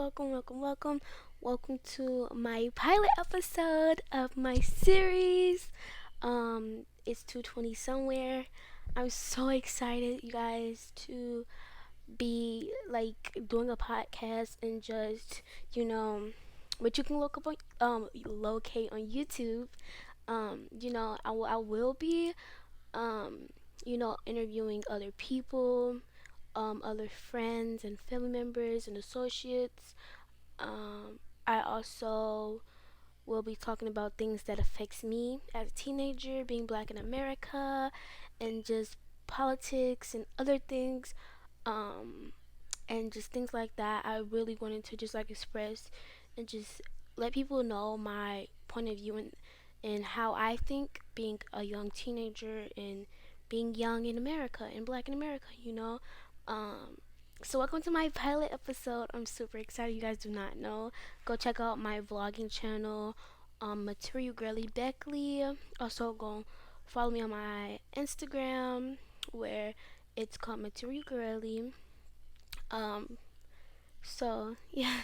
Welcome to my pilot episode of my series. It's 2:20 somewhere. I'm so excited, you guys, to be like doing a podcast and just, you know, what you can look up on, locate on YouTube. I will be, um, interviewing other people, other friends and family members and associates. I also will be talking about things that affects me as a teenager, being black in America, and just politics and other things, um, and just things like that. I really wanted to just like express and just let people know my point of view and how I think being a young teenager and being young in America and black in America, Um, so welcome to my pilot episode. I'm super excited. You guys do not know. Go check out my vlogging channel, Material Girly Beckley. Also go follow me on my Instagram where it's called Material Girly. Um, so yeah,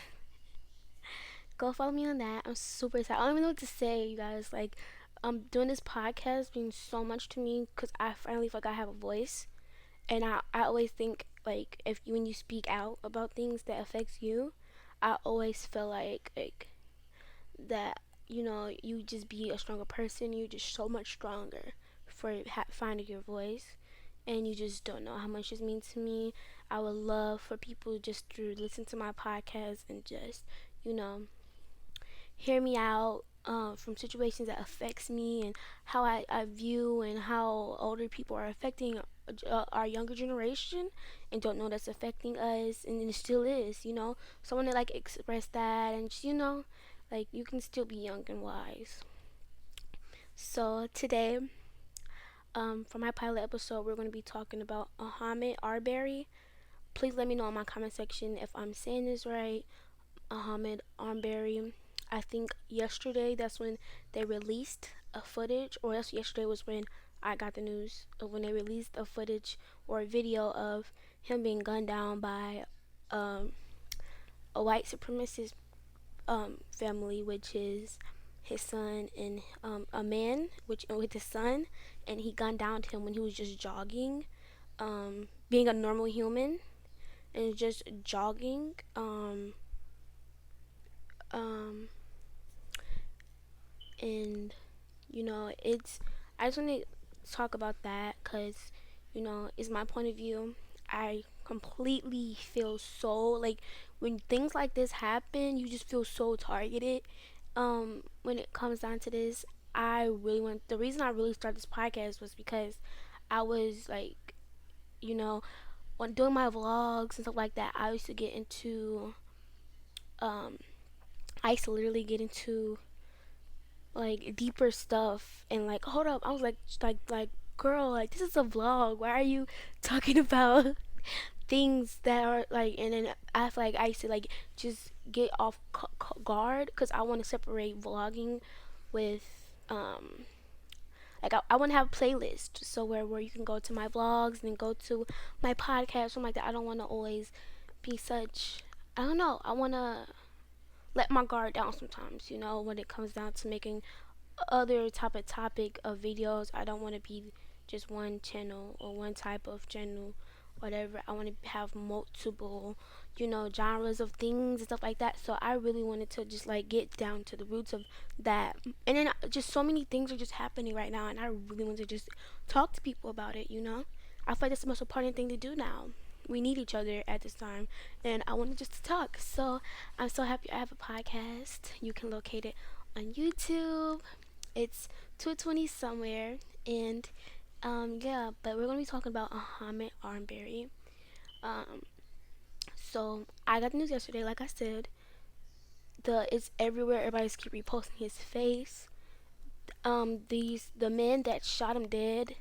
go follow me on that. I'm super excited. I don't even know what to say, you guys. Like, doing this podcast means so much to me because I finally feel like I have a voice. And I always think like if when you speak out about things that affects you, I always feel like that you just be a stronger person. You're just so much stronger for finding your voice, and you just don't know how much this means to me. I would love for people just to listen to my podcast and just you know hear me out, from situations that affects me and how I view and how older people are affecting our younger generation and don't know that's affecting us, and it still is, someone to like express that and just, like you can still be young and wise. So today, for my pilot episode, we're going to be talking about Ahmed Arbery. Please let me know in my comment section if I'm saying this right. Ahmed Arbery. I think yesterday that's when they released a footage, or else yesterday was when I got the news of when they released a footage or a video of him being gunned down by um, a white supremacist family, which is his son and a man, which with his son, and he gunned down him when he was just jogging, being a normal human and just jogging. Um, and it's I just want to talk about that because it's my point of view. I completely feel so like when things like this happen, you just feel so targeted. When it comes down to this, I really want the reason I really started this podcast was because I was like, you know when doing my vlogs and stuff like that, I used to get into um I used to literally get into like deeper stuff and like hold up, I was like girl, like this is a vlog, why are you talking about things that are like, and then I feel like I used to like just get off guard because I want to separate vlogging with like I want to have a playlist so where you can go to my vlogs and then go to my podcast, something like that. I don't want to always be such, I don't know, I want to let my guard down sometimes, when it comes down to making other type of topic of videos. I don't want to be just one channel or one type of channel, whatever. I want to have multiple, genres of things and stuff like that. So I really wanted to just like get down to the roots of that. And then just so many things are just happening right now, and I really want to just talk to people about it. I feel like that's the most important thing to do now. We need each other at this time, and I wanted just to talk. So I'm so happy I have a podcast. You can locate it on YouTube. It's 2:20 somewhere, and yeah, but we're gonna be talking about Ahmed Arbery. Um, so I got the news yesterday, like I said. It's everywhere. Everybody's keep reposting his face. The men that shot him dead,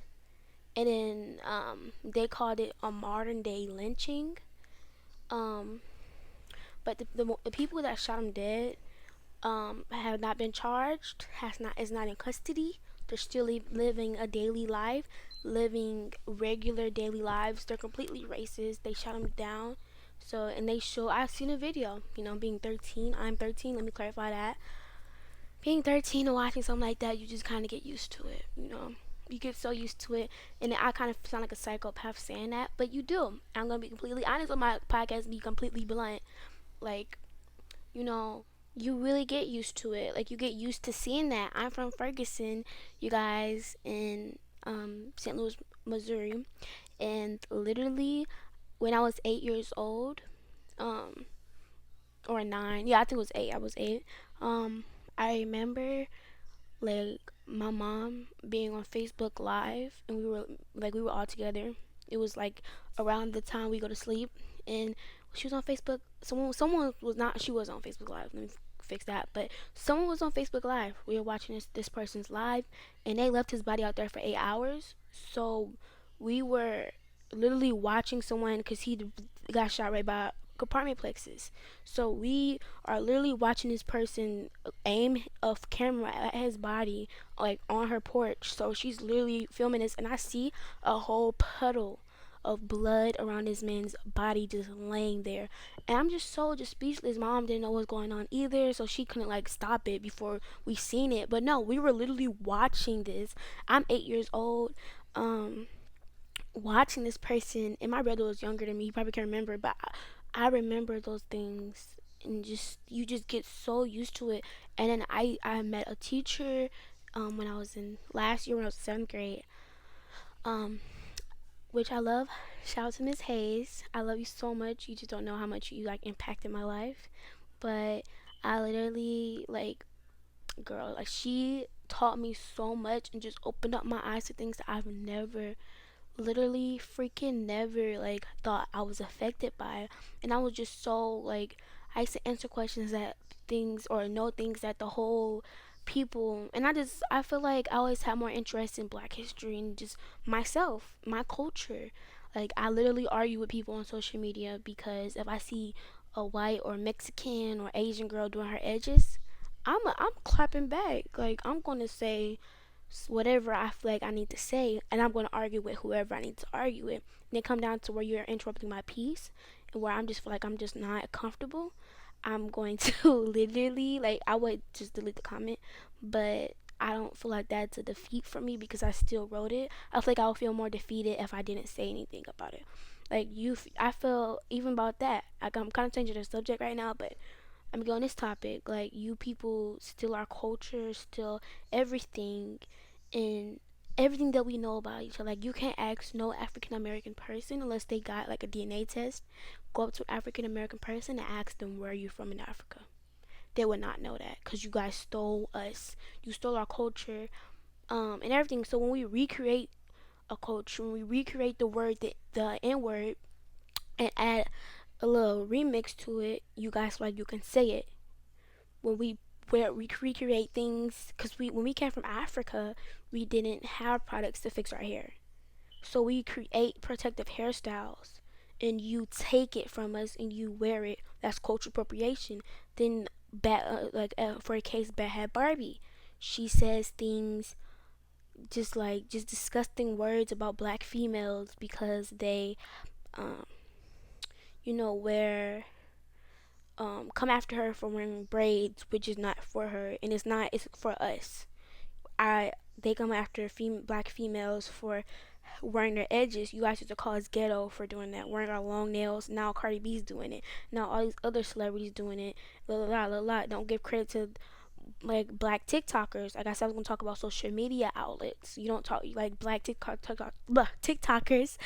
and then they called it a modern day lynching. Um, but the people that shot him dead have not been charged, has not is not in custody. They're still living a daily life, living regular daily lives. They're completely racist. They shot him down So, and they show, I've seen a video, you know, being 13, I'm 13, let me clarify that. Being 13 and watching something like that, you just kind of get used to it, you know. You get so used to it, and I kind of sound like a psychopath saying that, but you do. I'm gonna be completely honest on my podcast, and be completely blunt. Like, you know, you really get used to it. Like, you get used to seeing that. I'm from Ferguson, you guys, in St. Louis, Missouri, and literally when I was 8 years old, um, or nine, yeah, I think it was eight. I was eight. Um, I remember like my mom being on Facebook Live, and we were all together. It was like around the time we go to sleep, and she was on Facebook. Someone was not. She was on Facebook Live. Let me fix that. But someone was on Facebook Live. We were watching this person's live, and they left his body out there for 8 hours. So we were literally watching someone because he got shot right by apartment plexes. So we are literally watching this person aim a camera at his body, like on her porch. So she's literally filming this, and I see a whole puddle of blood around this man's body just laying there, and I'm just so just speechless. Mom didn't know what was going on either, so she couldn't like stop it before we seen it. But no, we were literally watching this. I'm 8 years old. um Watching this person, and my brother was younger than me, he probably can remember, but I remember those things, and just you just get so used to it. And then I met a teacher when I was in last year when I was 7th grade, um which I love. Shout out to Miss Hayes, I love you so much. You just don't know how much you like impacted my life. But I literally like, girl, like she taught me so much and just opened up my eyes to things that I've never, literally freaking never like thought I was affected by. And I was just so like, I used to answer questions that things or know things that the whole people, and I feel like I always had more interest in black history and just myself, my culture. Like, I literally argue with people on social media because if I see a white or Mexican or Asian girl doing her edges, I'm clapping back. Like, I'm gonna say whatever I feel like I need to say, and I'm going to argue with whoever I need to argue with. And it come down to where you're interrupting my peace, and where I'm just feel like I'm just not comfortable. I'm going to literally, like, I would just delete the comment, but I don't feel like that's a defeat for me because I still wrote it. I feel like I would feel more defeated if I didn't say anything about it. Like, I feel even about that. Like, I'm kind of changing the subject right now, but I'm going on this topic. Like, you people still our culture, still everything, and everything that we know about each other. Like, you can't ask no African American person unless they got like a DNA test. Go up to an African American person and ask them where are you from in Africa. They would not know that because you guys stole us. You stole our culture, and everything. So when we recreate a culture, when we recreate the word, the N word, and add a little remix to it, you guys like you can say it. When we where we recreate things, because when we came from Africa, we didn't have products to fix our hair, so we create protective hairstyles, and you take it from us and you wear it. That's cultural appropriation. Then for a case, Bad Barbie, she says things just disgusting words about black females because they um wear come after her for wearing braids, which is not for her, and it's for us. I They come after black females for wearing their edges. You guys used to call us ghetto for doing that, wearing our long nails. Now Cardi B's doing it. Now all these other celebrities doing it. La la la la la. Don't give credit to like black TikTokers. Like I said, I was gonna talk about social media outlets. You don't talk like black TikTokers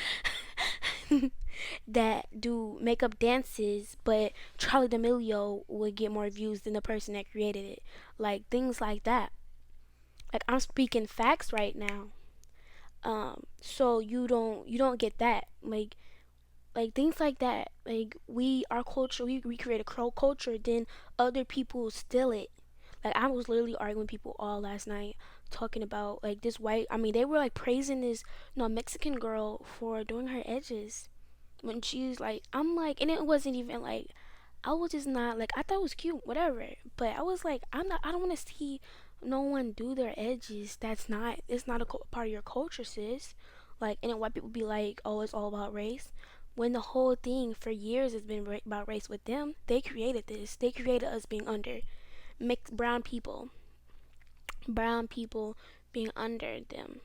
that do makeup dances, but Charlie D'Amelio would get more views than the person that created it. Like things like that. Like I'm speaking facts right now. So you don't get that. Like things like that. Like our culture, we create a crow culture, then other people steal it. Like I was literally arguing with people all last night, talking about like this white. I mean, they were like praising this Mexican girl for doing her edges when she's like, I'm like, and it wasn't even like, I was just not like, I thought it was cute, whatever. But I was like, I don't want to see no one do their edges. It's not a part of your culture, sis. Like, and then white people be like, oh, it's all about race. when the whole thing for years has been about race with them. They created this. They created us being under mixed brown people being under them.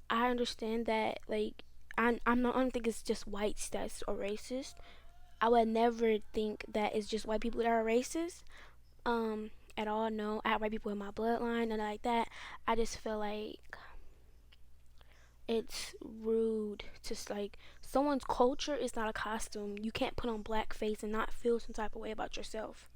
I understand that, like, I'm not, I don't think it's just whites that's are racist. I would never think that it's just white people that are racist. At all. No, I have white people in my bloodline, nothing like that. I just feel like it's rude to like someone's culture is not a costume. You can't put on blackface and not feel some type of way about yourself.